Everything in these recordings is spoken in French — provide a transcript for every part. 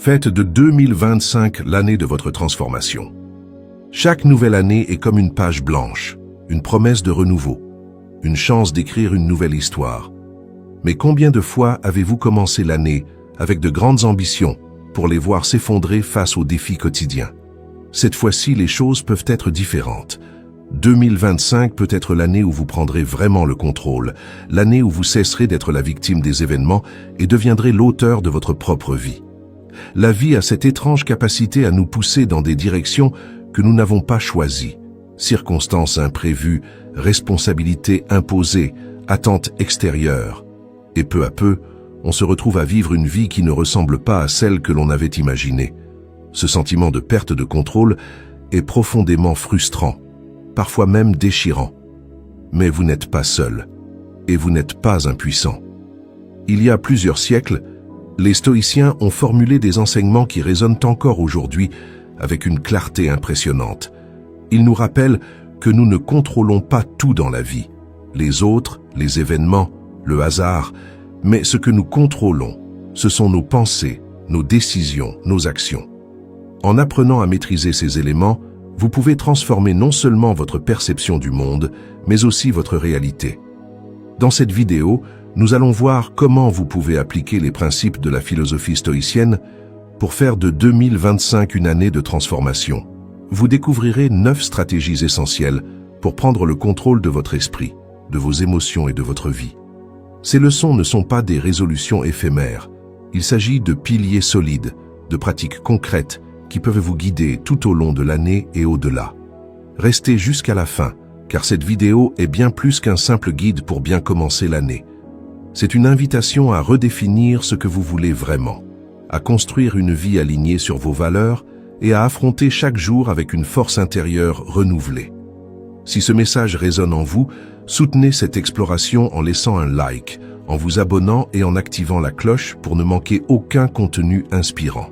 Faites de 2025 l'année de votre transformation. Chaque nouvelle année est comme une page blanche, une promesse de renouveau, une chance d'écrire une nouvelle histoire. Mais combien de fois avez-vous commencé l'année avec de grandes ambitions pour les voir s'effondrer face aux défis quotidiens? Cette fois-ci, les choses peuvent être différentes. 2025 peut être l'année où vous prendrez vraiment le contrôle, l'année où vous cesserez d'être la victime des événements et deviendrez l'auteur de votre propre vie. La vie a cette étrange capacité à nous pousser dans des directions que nous n'avons pas choisies. Circonstances imprévues, responsabilités imposées, attentes extérieures. Et peu à peu, on se retrouve à vivre une vie qui ne ressemble pas à celle que l'on avait imaginée. Ce sentiment de perte de contrôle est profondément frustrant, parfois même déchirant. Mais vous n'êtes pas seul, et vous n'êtes pas impuissant. Il y a plusieurs siècles, les stoïciens ont formulé des enseignements qui résonnent encore aujourd'hui avec une clarté impressionnante. Ils nous rappellent que nous ne contrôlons pas tout dans la vie, les autres, les événements, le hasard, mais ce que nous contrôlons, ce sont nos pensées, nos décisions, nos actions. En apprenant à maîtriser ces éléments, vous pouvez transformer non seulement votre perception du monde, mais aussi votre réalité. Dans cette vidéo, nous allons voir comment vous pouvez appliquer les principes de la philosophie stoïcienne pour faire de 2025 une année de transformation. Vous découvrirez 9 stratégies essentielles pour prendre le contrôle de votre esprit, de vos émotions et de votre vie. Ces leçons ne sont pas des résolutions éphémères. Il s'agit de piliers solides, de pratiques concrètes qui peuvent vous guider tout au long de l'année et au-delà. Restez jusqu'à la fin, car cette vidéo est bien plus qu'un simple guide pour bien commencer l'année. C'est une invitation à redéfinir ce que vous voulez vraiment, à construire une vie alignée sur vos valeurs et à affronter chaque jour avec une force intérieure renouvelée. Si ce message résonne en vous, soutenez cette exploration en laissant un like, en vous abonnant et en activant la cloche pour ne manquer aucun contenu inspirant.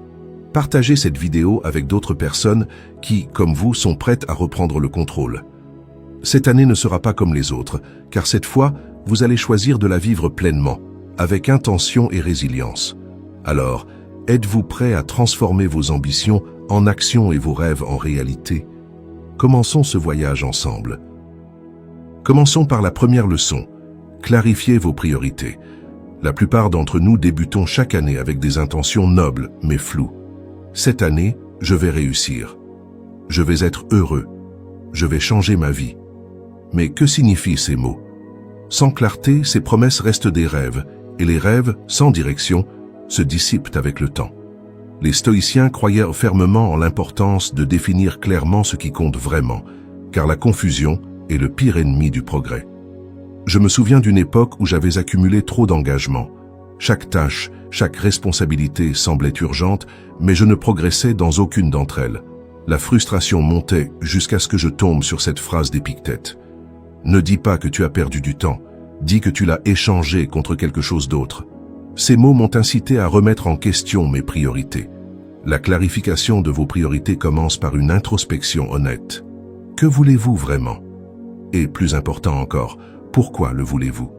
Partagez cette vidéo avec d'autres personnes qui, comme vous, sont prêtes à reprendre le contrôle. Cette année ne sera pas comme les autres, car cette fois, vous allez choisir de la vivre pleinement, avec intention et résilience. Alors, êtes-vous prêt à transformer vos ambitions en action et vos rêves en réalité? Commençons ce voyage ensemble. Commençons par la première leçon. Clarifiez vos priorités. La plupart d'entre nous débutons chaque année avec des intentions nobles, mais floues. Cette année, je vais réussir. Je vais être heureux. Je vais changer ma vie. Mais que signifient ces mots? Sans clarté, ces promesses restent des rêves, et les rêves, sans direction, se dissipent avec le temps. Les stoïciens croyaient fermement en l'importance de définir clairement ce qui compte vraiment, car la confusion est le pire ennemi du progrès. Je me souviens d'une époque où j'avais accumulé trop d'engagement. Chaque tâche, chaque responsabilité semblait urgente, mais je ne progressais dans aucune d'entre elles. La frustration montait jusqu'à ce que je tombe sur cette phrase d'Épictète. Ne dis pas que tu as perdu du temps, dis que tu l'as échangé contre quelque chose d'autre. Ces mots m'ont incité à remettre en question mes priorités. La clarification de vos priorités commence par une introspection honnête. Que voulez-vous vraiment? Et plus important encore, pourquoi le voulez-vous?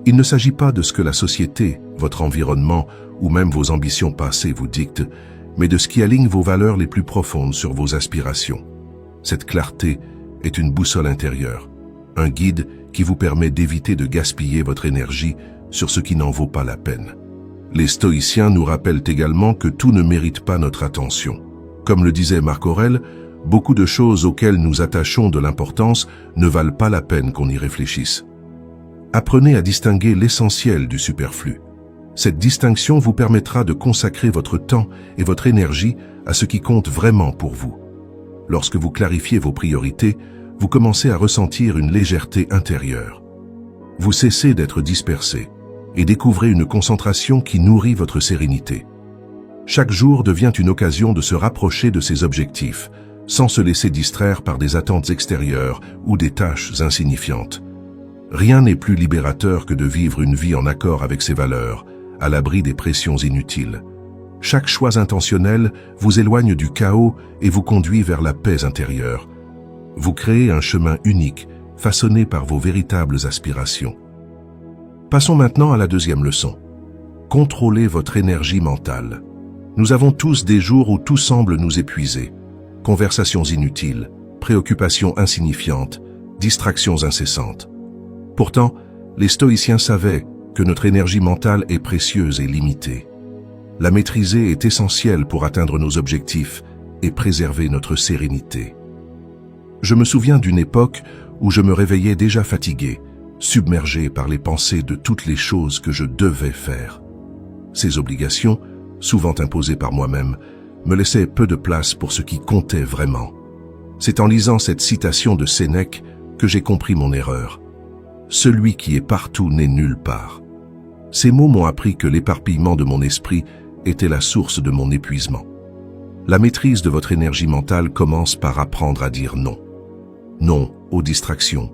Il ne s'agit pas de ce que la société, votre environnement ou même vos ambitions passées vous dictent, mais de ce qui aligne vos valeurs les plus profondes sur vos aspirations. Cette clarté est une boussole intérieure, un guide qui vous permet d'éviter de gaspiller votre énergie sur ce qui n'en vaut pas la peine. Les stoïciens nous rappellent également que tout ne mérite pas notre attention. Comme le disait Marc Aurèle, beaucoup de choses auxquelles nous attachons de l'importance ne valent pas la peine qu'on y réfléchisse. Apprenez à distinguer l'essentiel du superflu. Cette distinction vous permettra de consacrer votre temps et votre énergie à ce qui compte vraiment pour vous. Lorsque vous clarifiez vos priorités, vous commencez à ressentir une légèreté intérieure. Vous cessez d'être dispersé et découvrez une concentration qui nourrit votre sérénité. Chaque jour devient une occasion de se rapprocher de ses objectifs, sans se laisser distraire par des attentes extérieures ou des tâches insignifiantes. Rien n'est plus libérateur que de vivre une vie en accord avec ses valeurs, à l'abri des pressions inutiles. Chaque choix intentionnel vous éloigne du chaos et vous conduit vers la paix intérieure. Vous créez un chemin unique, façonné par vos véritables aspirations. Passons maintenant à la deuxième leçon. Contrôlez votre énergie mentale. Nous avons tous des jours où tout semble nous épuiser. Conversations inutiles, préoccupations insignifiantes, distractions incessantes. Pourtant, les stoïciens savaient que notre énergie mentale est précieuse et limitée. La maîtriser est essentielle pour atteindre nos objectifs et préserver notre sérénité. Je me souviens d'une époque où je me réveillais déjà fatigué, submergé par les pensées de toutes les choses que je devais faire. Ces obligations, souvent imposées par moi-même, me laissaient peu de place pour ce qui comptait vraiment. C'est en lisant cette citation de Sénèque que j'ai compris mon erreur. Celui qui est partout n'est nulle part. Ces mots m'ont appris que l'éparpillement de mon esprit était la source de mon épuisement. La maîtrise de votre énergie mentale commence par apprendre à dire non. Non aux distractions,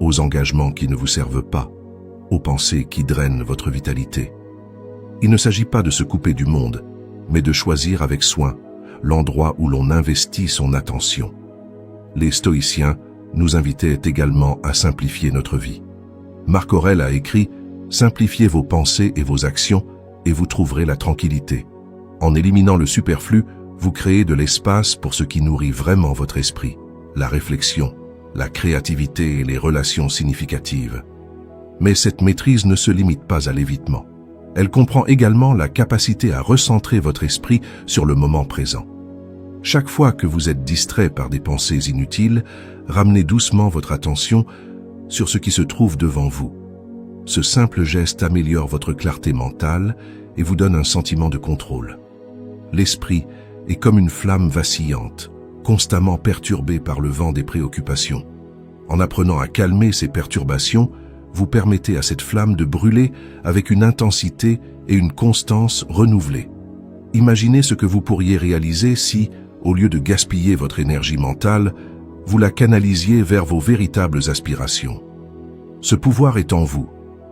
aux engagements qui ne vous servent pas, aux pensées qui drainent votre vitalité. Il ne s'agit pas de se couper du monde, mais de choisir avec soin l'endroit où l'on investit son attention. Les stoïciens nous invitaient également à simplifier notre vie. Marc Aurèle a écrit « Simplifiez vos pensées et vos actions et vous trouverez la tranquillité. En éliminant le superflu, vous créez de l'espace pour ce qui nourrit vraiment votre esprit, la réflexion, la créativité et les relations significatives. » Mais cette maîtrise ne se limite pas à l'évitement. Elle comprend également la capacité à recentrer votre esprit sur le moment présent. Chaque fois que vous êtes distrait par des pensées inutiles, ramenez doucement votre attention sur ce qui se trouve devant vous. Ce simple geste améliore votre clarté mentale et vous donne un sentiment de contrôle. L'esprit est comme une flamme vacillante, constamment perturbée par le vent des préoccupations. En apprenant à calmer ces perturbations, vous permettez à cette flamme de brûler avec une intensité et une constance renouvelées. Imaginez ce que vous pourriez réaliser si, au lieu de gaspiller votre énergie mentale, vous la canalisiez vers vos véritables aspirations. Ce pouvoir est en vous,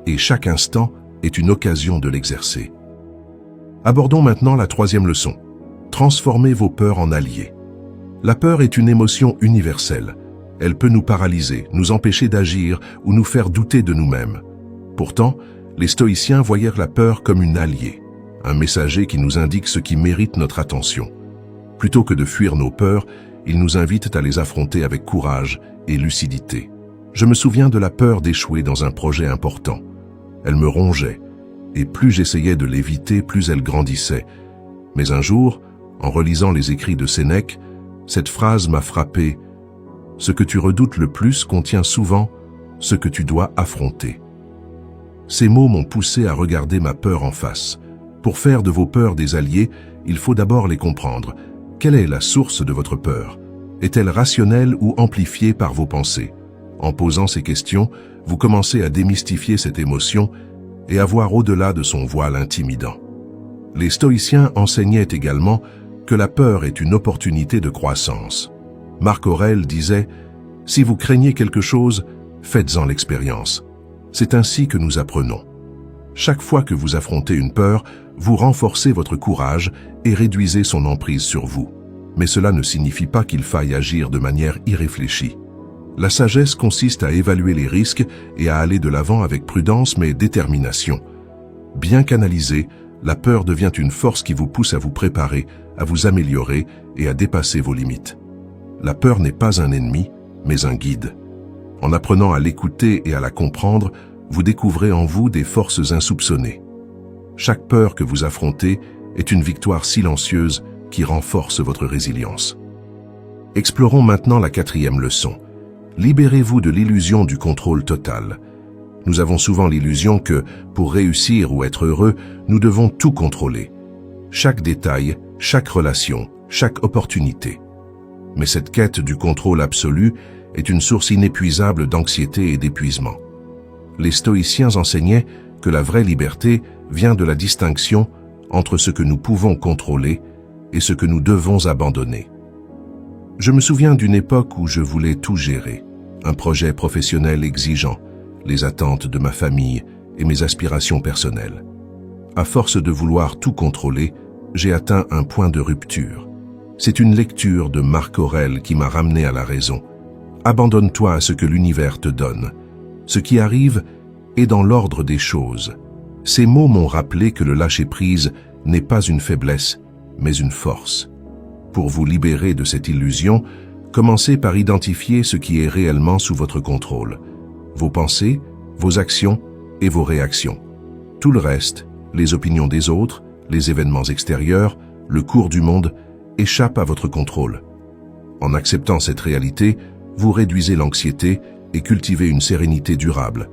et chaque instant est une occasion de l'exercer. Abordons maintenant la troisième leçon. Transformez vos peurs en alliés. La peur est une émotion universelle. Elle peut nous paralyser, nous empêcher d'agir ou nous faire douter de nous-mêmes. Pourtant, les stoïciens voyèrent la peur comme une alliée, un messager qui nous indique ce qui mérite notre attention. Plutôt que de fuir nos peurs, ils nous invitent à les affronter avec courage et lucidité. Je me souviens de la peur d'échouer dans un projet important. Elle me rongeait, et plus j'essayais de l'éviter, plus elle grandissait. Mais un jour, en relisant les écrits de Sénèque, cette phrase m'a frappé. « Ce que tu redoutes le plus contient souvent ce que tu dois affronter. » Ces mots m'ont poussé à regarder ma peur en face. Pour faire de vos peurs des alliés, il faut d'abord les comprendre. Quelle est la source de votre peur? Est-elle rationnelle ou amplifiée par vos pensées? En posant ces questions, vous commencez à démystifier cette émotion et à voir au-delà de son voile intimidant. Les stoïciens enseignaient également que la peur est une opportunité de croissance. Marc Aurèle disait « Si vous craignez quelque chose, faites-en l'expérience. » C'est ainsi que nous apprenons. Chaque fois que vous affrontez une peur, vous renforcez votre courage et réduisez son emprise sur vous. Mais cela ne signifie pas qu'il faille agir de manière irréfléchie. La sagesse consiste à évaluer les risques et à aller de l'avant avec prudence mais détermination. Bien canalisée, la peur devient une force qui vous pousse à vous préparer, à vous améliorer et à dépasser vos limites. La peur n'est pas un ennemi, mais un guide. En apprenant à l'écouter et à la comprendre, vous découvrez en vous des forces insoupçonnées. Chaque peur que vous affrontez est une victoire silencieuse qui renforce votre résilience. Explorons maintenant la quatrième leçon. Libérez-vous de l'illusion du contrôle total. Nous avons souvent l'illusion que, pour réussir ou être heureux, nous devons tout contrôler. Chaque détail, chaque relation, chaque opportunité. Mais cette quête du contrôle absolu est une source inépuisable d'anxiété et d'épuisement. Les stoïciens enseignaient que la vraie liberté vient de la distinction entre ce que nous pouvons contrôler et ce que nous devons abandonner. Je me souviens d'une époque où je voulais tout gérer, un projet professionnel exigeant, les attentes de ma famille et mes aspirations personnelles. À force de vouloir tout contrôler, j'ai atteint un point de rupture. C'est une lecture de Marc Aurèle qui m'a ramené à la raison. Abandonne-toi à ce que l'univers te donne. Ce qui arrive est dans l'ordre des choses. Ces mots m'ont rappelé que le lâcher-prise n'est pas une faiblesse, mais une force. Pour vous libérer de cette illusion, commencez par identifier ce qui est réellement sous votre contrôle. Vos pensées, vos actions et vos réactions. Tout le reste, les opinions des autres, les événements extérieurs, le cours du monde, échappe à votre contrôle. En acceptant cette réalité, vous réduisez l'anxiété et cultivez une sérénité durable.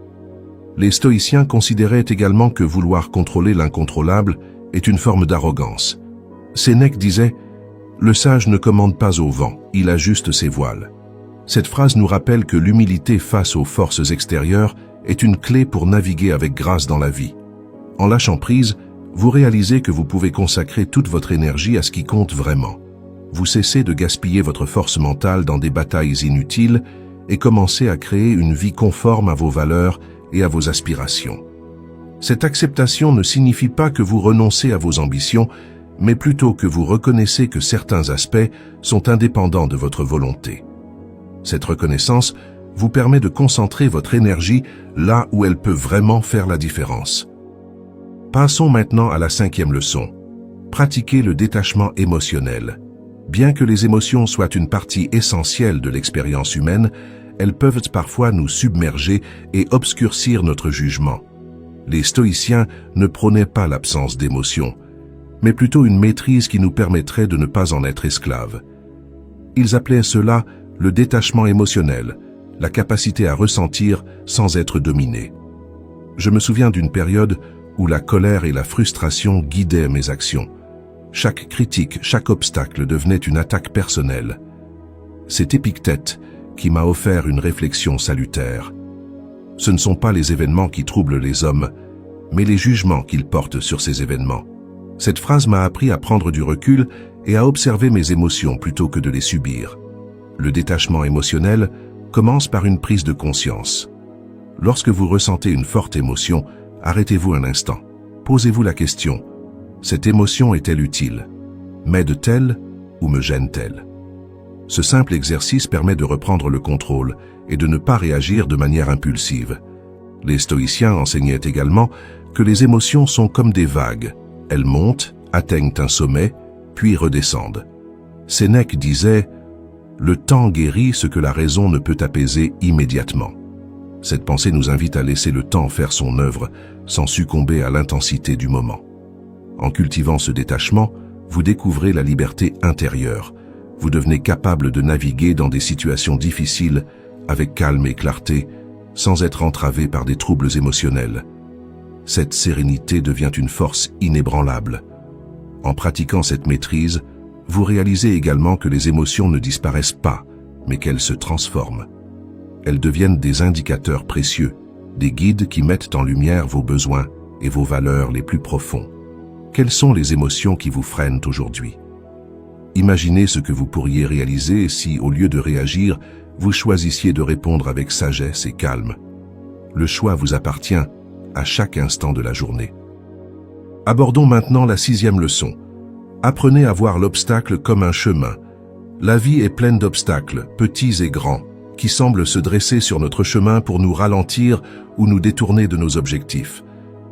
Les stoïciens considéraient également que vouloir contrôler l'incontrôlable est une forme d'arrogance. Sénèque disait « Le sage ne commande pas au vent, il ajuste ses voiles ». Cette phrase nous rappelle que l'humilité face aux forces extérieures est une clé pour naviguer avec grâce dans la vie. En lâchant prise, vous réalisez que vous pouvez consacrer toute votre énergie à ce qui compte vraiment. Vous cessez de gaspiller votre force mentale dans des batailles inutiles et commencez à créer une vie conforme à vos valeurs et à vos aspirations. Cette acceptation ne signifie pas que vous renoncez à vos ambitions, mais plutôt que vous reconnaissez que certains aspects sont indépendants de votre volonté. Cette reconnaissance vous permet de concentrer votre énergie là où elle peut vraiment faire la différence. Passons maintenant à la 5e leçon. Pratiquez le détachement émotionnel. Bien que les émotions soient une partie essentielle de l'expérience humaine, elles peuvent parfois nous submerger et obscurcir notre jugement. Les stoïciens ne prônaient pas l'absence d'émotions, mais plutôt une maîtrise qui nous permettrait de ne pas en être esclaves. Ils appelaient cela le détachement émotionnel, la capacité à ressentir sans être dominé. Je me souviens d'une période où la colère et la frustration guidaient mes actions. Chaque critique, chaque obstacle devenait une attaque personnelle. C'est Épictète qui m'a offert une réflexion salutaire. Ce ne sont pas les événements qui troublent les hommes, mais les jugements qu'ils portent sur ces événements. Cette phrase m'a appris à prendre du recul et à observer mes émotions plutôt que de les subir. Le détachement émotionnel commence par une prise de conscience. Lorsque vous ressentez une forte émotion, arrêtez-vous un instant. Posez-vous la question, cette émotion est-elle utile? M'aide-t-elle ou me gêne-t-elle? Ce simple exercice permet de reprendre le contrôle et de ne pas réagir de manière impulsive. Les stoïciens enseignaient également que les émotions sont comme des vagues. Elles montent, atteignent un sommet, puis redescendent. Sénèque disait « Le temps guérit ce que la raison ne peut apaiser immédiatement ». Cette pensée nous invite à laisser le temps faire son œuvre sans succomber à l'intensité du moment. En cultivant ce détachement, vous découvrez la liberté intérieure. Vous devenez capable de naviguer dans des situations difficiles avec calme et clarté, sans être entravé par des troubles émotionnels. Cette sérénité devient une force inébranlable. En pratiquant cette maîtrise, vous réalisez également que les émotions ne disparaissent pas, mais qu'elles se transforment. Elles deviennent des indicateurs précieux, des guides qui mettent en lumière vos besoins et vos valeurs les plus profonds. Quelles sont les émotions qui vous freinent aujourd'hui? Imaginez ce que vous pourriez réaliser si, au lieu de réagir, vous choisissiez de répondre avec sagesse et calme. Le choix vous appartient à chaque instant de la journée. Abordons maintenant la 6e leçon. Apprenez à voir l'obstacle comme un chemin. La vie est pleine d'obstacles, petits et grands, qui semblent se dresser sur notre chemin pour nous ralentir ou nous détourner de nos objectifs.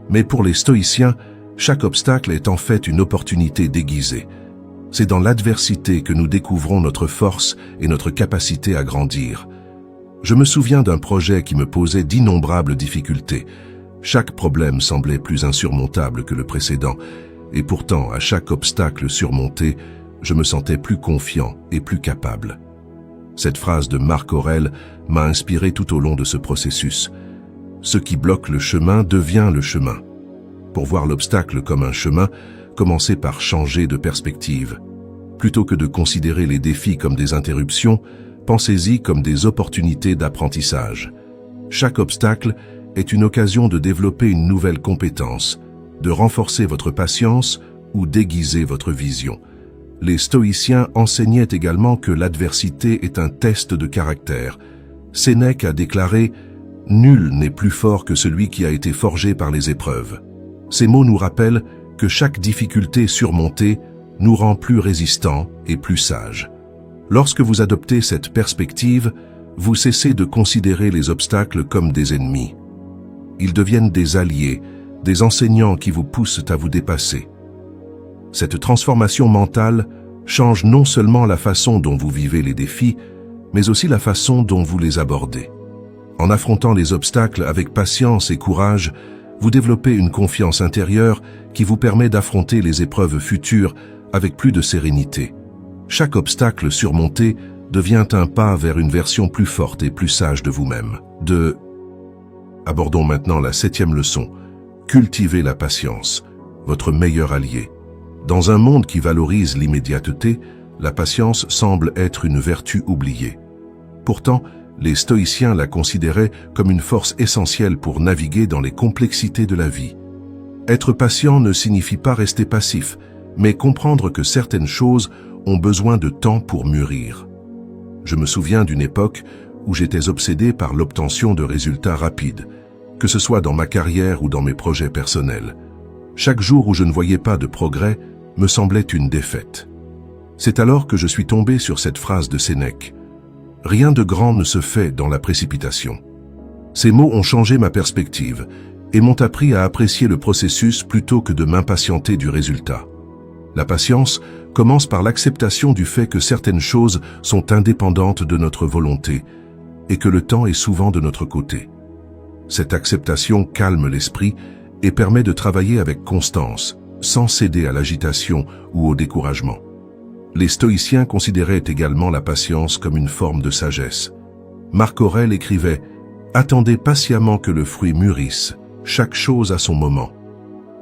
Mais pour les stoïciens, chaque obstacle est en fait une opportunité déguisée. C'est dans l'adversité que nous découvrons notre force et notre capacité à grandir. Je me souviens d'un projet qui me posait d'innombrables difficultés. Chaque problème semblait plus insurmontable que le précédent, et pourtant, à chaque obstacle surmonté, je me sentais plus confiant et plus capable. Cette phrase de Marc Aurèle m'a inspiré tout au long de ce processus. Ce qui bloque le chemin devient le chemin. Pour voir l'obstacle comme un chemin, commencez par changer de perspective. Plutôt que de considérer les défis comme des interruptions, pensez-y comme des opportunités d'apprentissage. Chaque obstacle est une occasion de développer une nouvelle compétence, de renforcer votre patience ou d'aiguiser votre vision. Les stoïciens enseignaient également que l'adversité est un test de caractère. Sénèque a déclaré « Nul n'est plus fort que celui qui a été forgé par les épreuves ». Ces mots nous rappellent que chaque difficulté surmontée nous rend plus résistants et plus sages. Lorsque vous adoptez cette perspective, vous cessez de considérer les obstacles comme des ennemis. Ils deviennent des alliés, des enseignants qui vous poussent à vous dépasser. Cette transformation mentale change non seulement la façon dont vous vivez les défis, mais aussi la façon dont vous les abordez. En affrontant les obstacles avec patience et courage, vous développez une confiance intérieure qui vous permet d'affronter les épreuves futures avec plus de sérénité. Chaque obstacle surmonté devient un pas vers une version plus forte et plus sage de vous-même. Abordons maintenant la 7e leçon. Cultivez la patience, votre meilleur allié. Dans un monde qui valorise l'immédiateté, la patience semble être une vertu oubliée. Pourtant, les stoïciens la considéraient comme une force essentielle pour naviguer dans les complexités de la vie. Être patient ne signifie pas rester passif, mais comprendre que certaines choses ont besoin de temps pour mûrir. Je me souviens d'une époque où j'étais obsédé par l'obtention de résultats rapides, que ce soit dans ma carrière ou dans mes projets personnels. Chaque jour où je ne voyais pas de progrès me semblait une défaite. C'est alors que je suis tombé sur cette phrase de Sénèque. « Rien de grand ne se fait dans la précipitation ». Ces mots ont changé ma perspective et m'ont appris à apprécier le processus plutôt que de m'impatienter du résultat. La patience commence par l'acceptation du fait que certaines choses sont indépendantes de notre volonté et que le temps est souvent de notre côté. Cette acceptation calme l'esprit et permet de travailler avec constance, sans céder à l'agitation ou au découragement. Les stoïciens considéraient également la patience comme une forme de sagesse. Marc Aurèle écrivait « Attendez patiemment que le fruit mûrisse, chaque chose à son moment ».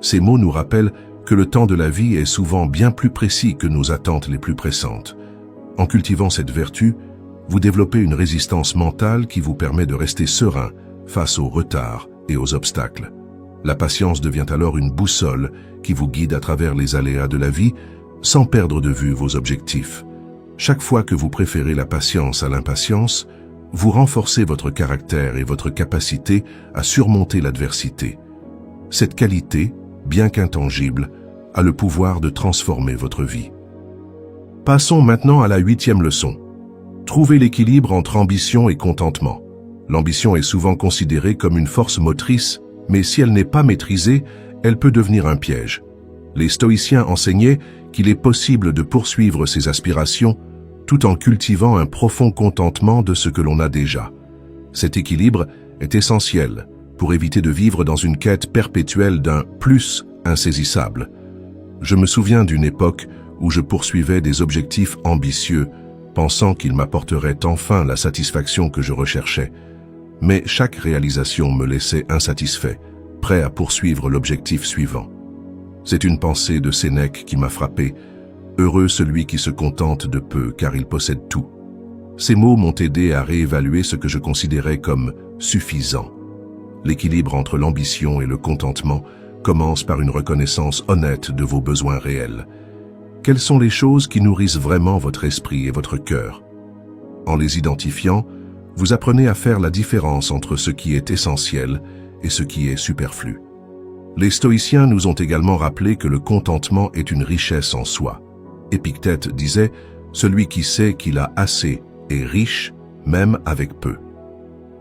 Ces mots nous rappellent que le temps de la vie est souvent bien plus précis que nos attentes les plus pressantes. En cultivant cette vertu, vous développez une résistance mentale qui vous permet de rester serein face aux retards et aux obstacles. La patience devient alors une boussole qui vous guide à travers les aléas de la vie sans perdre de vue vos objectifs. Chaque fois que vous préférez la patience à l'impatience, vous renforcez votre caractère et votre capacité à surmonter l'adversité. Cette qualité, bien qu'intangible, a le pouvoir de transformer votre vie. Passons maintenant à la 8e leçon. Trouvez l'équilibre entre ambition et contentement. L'ambition est souvent considérée comme une force motrice, mais si elle n'est pas maîtrisée, elle peut devenir un piège. Les stoïciens enseignaient qu'il est possible de poursuivre ses aspirations tout en cultivant un profond contentement de ce que l'on a déjà. Cet équilibre est essentiel pour éviter de vivre dans une quête perpétuelle d'un plus insaisissable. Je me souviens d'une époque où je poursuivais des objectifs ambitieux, pensant qu'ils m'apporteraient enfin la satisfaction que je recherchais. Mais chaque réalisation me laissait insatisfait, prêt à poursuivre l'objectif suivant. C'est une pensée de Sénèque qui m'a frappé. Heureux celui qui se contente de peu, car il possède tout. Ces mots m'ont aidé à réévaluer ce que je considérais comme suffisant. L'équilibre entre l'ambition et le contentement commence par une reconnaissance honnête de vos besoins réels. Quelles sont les choses qui nourrissent vraiment votre esprit et votre cœur? En les identifiant, vous apprenez à faire la différence entre ce qui est essentiel et ce qui est superflu. Les stoïciens nous ont également rappelé que le contentement est une richesse en soi. Épictète disait « Celui qui sait qu'il a assez est riche, même avec peu ».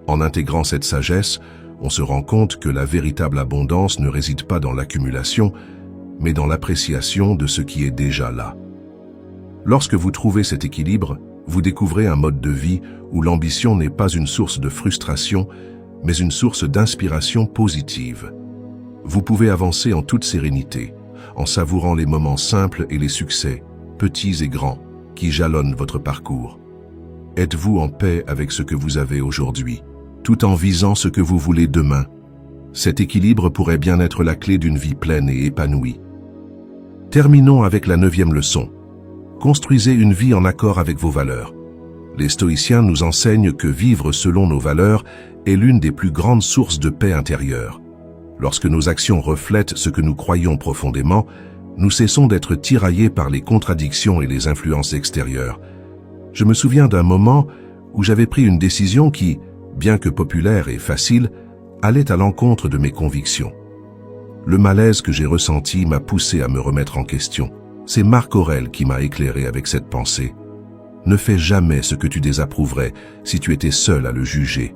En intégrant cette sagesse, on se rend compte que la véritable abondance ne réside pas dans l'accumulation, mais dans l'appréciation de ce qui est déjà là. Lorsque vous trouvez cet équilibre, vous découvrez un mode de vie où l'ambition n'est pas une source de frustration, mais une source d'inspiration positive. Vous pouvez avancer en toute sérénité, en savourant les moments simples et les succès, petits et grands, qui jalonnent votre parcours. Êtes-vous en paix avec ce que vous avez aujourd'hui, tout en visant ce que vous voulez demain? Cet équilibre pourrait bien être la clé d'une vie pleine et épanouie. Terminons avec la 9e leçon. Construisez une vie en accord avec vos valeurs. Les stoïciens nous enseignent que vivre selon nos valeurs est l'une des plus grandes sources de paix intérieure. Lorsque nos actions reflètent ce que nous croyons profondément, nous cessons d'être tiraillés par les contradictions et les influences extérieures. Je me souviens d'un moment où j'avais pris une décision qui, bien que populaire et facile, allait à l'encontre de mes convictions. Le malaise que j'ai ressenti m'a poussé à me remettre en question. C'est Marc Aurèle qui m'a éclairé avec cette pensée. Ne fais jamais ce que tu désapprouverais si tu étais seul à le juger.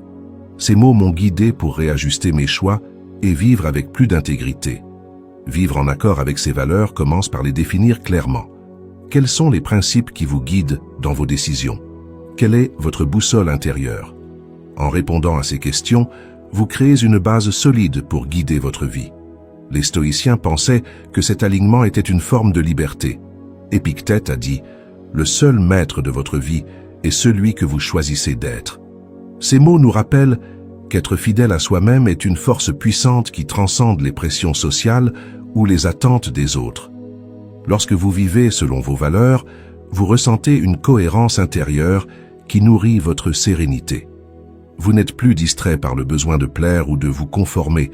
Ces mots m'ont guidé pour réajuster mes choix et vivre avec plus d'intégrité. Vivre en accord avec ces valeurs commence par les définir clairement. Quels sont les principes qui vous guident dans vos décisions? Quelle est votre boussole intérieure? En répondant à ces questions, vous créez une base solide pour guider votre vie. Les stoïciens pensaient que cet alignement était une forme de liberté. Épictète a dit « Le seul maître de votre vie est celui que vous choisissez d'être ». Ces mots nous rappellent qu'être fidèle à soi-même est une force puissante qui transcende les pressions sociales ou les attentes des autres. Lorsque vous vivez selon vos valeurs, vous ressentez une cohérence intérieure qui nourrit votre sérénité. Vous n'êtes plus distrait par le besoin de plaire ou de vous conformer,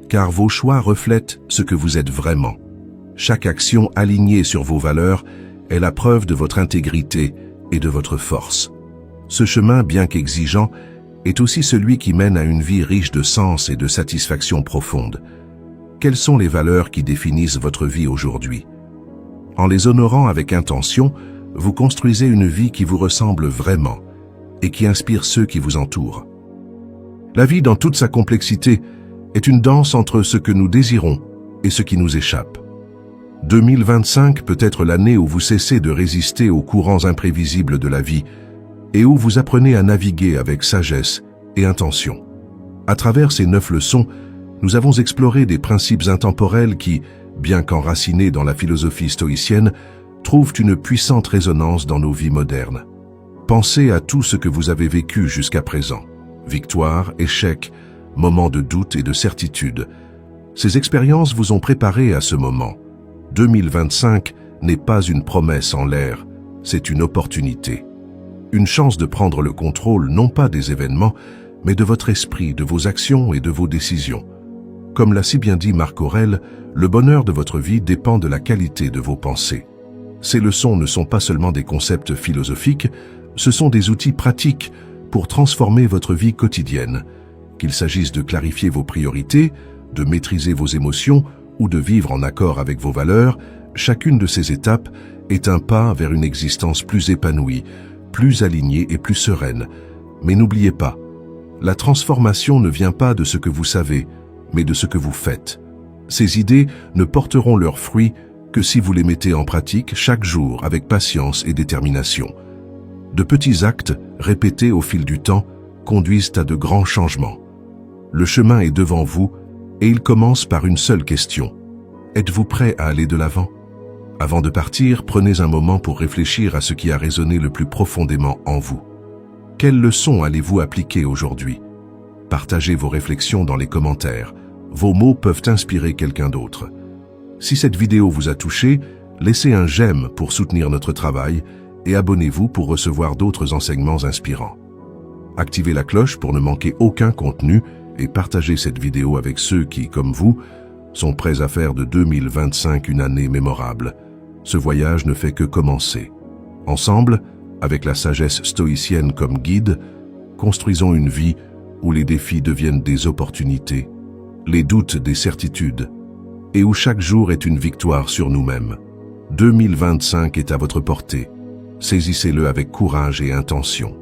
car vos choix reflètent ce que vous êtes vraiment. Chaque action alignée sur vos valeurs est la preuve de votre intégrité et de votre force. Ce chemin, bien qu'exigeant, est aussi celui qui mène à une vie riche de sens et de satisfaction profonde. Quelles sont les valeurs qui définissent votre vie aujourd'hui? En les honorant avec intention, vous construisez une vie qui vous ressemble vraiment et qui inspire ceux qui vous entourent. La vie dans toute sa complexité est une danse entre ce que nous désirons et ce qui nous échappe. 2025 peut être l'année où vous cessez de résister aux courants imprévisibles de la vie et où vous apprenez à naviguer avec sagesse et intention. À travers ces 9 leçons, nous avons exploré des principes intemporels qui, bien qu'enracinés dans la philosophie stoïcienne, trouvent une puissante résonance dans nos vies modernes. Pensez à tout ce que vous avez vécu jusqu'à présent. Victoire, échec, moments de doute et de certitude. Ces expériences vous ont préparé à ce moment. 2025 n'est pas une promesse en l'air, c'est une opportunité. Une chance de prendre le contrôle non pas des événements, mais de votre esprit, de vos actions et de vos décisions. Comme l'a si bien dit Marc Aurèle, le bonheur de votre vie dépend de la qualité de vos pensées. Ces leçons ne sont pas seulement des concepts philosophiques, ce sont des outils pratiques pour transformer votre vie quotidienne. Qu'il s'agisse de clarifier vos priorités, de maîtriser vos émotions ou de vivre en accord avec vos valeurs, chacune de ces étapes est un pas vers une existence plus épanouie, plus alignée et plus sereine. Mais n'oubliez pas, la transformation ne vient pas de ce que vous savez, mais de ce que vous faites. Ces idées ne porteront leurs fruits que si vous les mettez en pratique chaque jour avec patience et détermination. De petits actes, répétés au fil du temps, conduisent à de grands changements. Le chemin est devant vous et il commence par une seule question. Êtes-vous prêt à aller de l'avant? Avant de partir, prenez un moment pour réfléchir à ce qui a résonné le plus profondément en vous. Quelles leçons allez-vous appliquer aujourd'hui? Partagez vos réflexions dans les commentaires. Vos mots peuvent inspirer quelqu'un d'autre. Si cette vidéo vous a touché, laissez un j'aime pour soutenir notre travail et abonnez-vous pour recevoir d'autres enseignements inspirants. Activez la cloche pour ne manquer aucun contenu et partagez cette vidéo avec ceux qui, comme vous, sont prêts à faire de 2025 une année mémorable. Ce voyage ne fait que commencer. Ensemble, avec la sagesse stoïcienne comme guide, construisons une vie où les défis deviennent des opportunités, les doutes des certitudes, et où chaque jour est une victoire sur nous-mêmes. 2025 est à votre portée. Saisissez-le avec courage et intention.